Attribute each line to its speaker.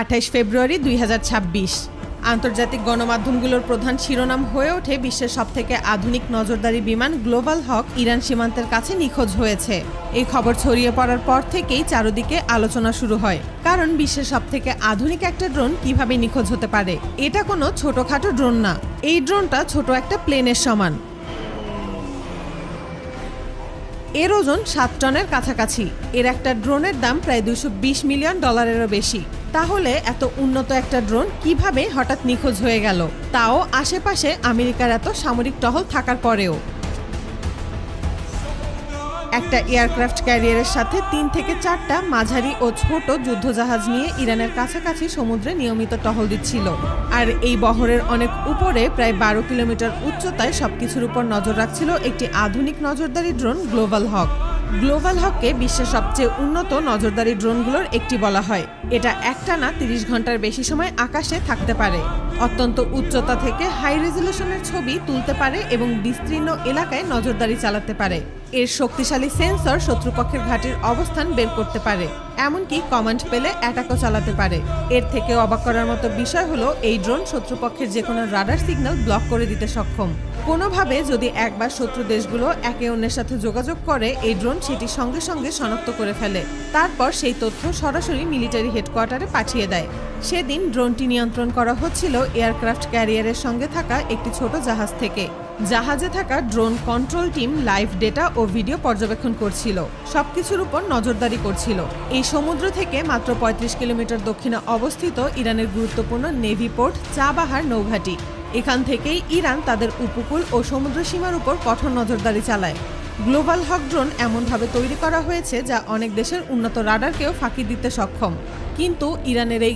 Speaker 1: 28 ফেব্রুয়ারি 2026 আন্তর্জাতিক গণমাধ্যমগুলোর প্রধান শিরোনাম হয়ে ওঠে বিশ্বের সবথেকে আধুনিক নজরদারি বিমান গ্লোবাল হক ইরান সীমান্তের কাছে নিখোঁজ হয়েছে। এই খবর ছড়িয়ে পড়ার পর থেকেই চারদিকে আলোচনা শুরু হয়, কারণ বিশ্বের সবথেকে আধুনিক একটা ড্রোন কিভাবে নিখোঁজ হতে পারে। এটা কোনো ছোটখাটো ড্রোন না, এই ড্রোনটা ছোট একটা প্লেনের সমান। এর ওজন 7 টনের কাছাকাছি। এর একটা ড্রোনের দাম প্রায় $220 মিলিয়ন বেশি। তাহলে এত উন্নত একটা ড্রোন কিভাবে হঠাৎ নিখোঁজ হয়ে গেল, তাও আশেপাশে আমেরিকার এত সামরিক টহল থাকার পরেও। একটা এয়ারক্রাফট ক্যারিয়ারের সাথে 3 থেকে 4টা মাঝারি ও ছোট যুদ্ধজাহাজ নিয়ে ইরানের কাছাকাছি সমুদ্রে নিয়মিত টহল দিচ্ছিল। আর এই বহরের অনেক উপরে প্রায় 12 কিলোমিটার উচ্চতায় সবকিছুর উপর নজর রাখছিল একটি আধুনিক নজরদারি ড্রোন গ্লোবাল হক। গ্লোবাল হককে বিশ্বের সবচেয়ে উন্নত নজরদারি ড্রোনগুলোর একটি বলা হয়। এটা একটানা 30 ঘন্টার বেশি সময় আকাশে থাকতে পারে, অত্যন্ত উচ্চতা থেকে হাই রেজলিউশনের ছবি তুলতে পারে এবং বিস্তীর্ণ এলাকায় নজরদারি চালাতে পারে। এর শক্তিশালী সেন্সর শত্রুপক্ষের ঘাঁটির অবস্থান বের করতে পারে, এমনকি কমান্ড পেলে অ্যাটাকও চালাতে পারে। এর থেকে অবাক করার মতো বিষয় হলো এই ড্রোন শত্রুপক্ষের যে কোনো রাডার সিগন্যাল ব্লক করে দিতে সক্ষম। কোনোভাবে যদি একবার শত্রু দেশগুলো একে অন্যের সাথে যোগাযোগ করে, এই ড্রোন সেটি সঙ্গে সঙ্গে শনাক্ত করে ফেলে, তারপর সেই তথ্য সরাসরি মিলিটারি হেডকোয়ার্টারে পাঠিয়ে দেয়। সেদিন ড্রোনটি নিয়ন্ত্রণ করা হচ্ছিল এয়ারক্রাফট ক্যারিয়ারের সঙ্গে থাকা একটি ছোট জাহাজ থেকে। জাহাজে থাকা drone control team live data ও ভিডিও পর্যবেক্ষণ করছিল, সবকিছুর উপর নজরদারি করছিল। এই সমুদ্র থেকে মাত্র 35 কিলোমিটার দক্ষিণে অবস্থিত ইরানের গুরুত্বপূর্ণ নেভি পোর্ট চাবাহার নৌঘাঁটি। এখান থেকেই ইরান তাদের উপকূল ও সমুদ্র সীমার উপর কঠোর নজরদারি চালায়। গ্লোবাল হক ড্রোন এমনভাবে তৈরি করা হয়েছে যা অনেক দেশের উন্নত রাডারকেও ফাঁকি দিতে সক্ষম, কিন্তু ইরানের এই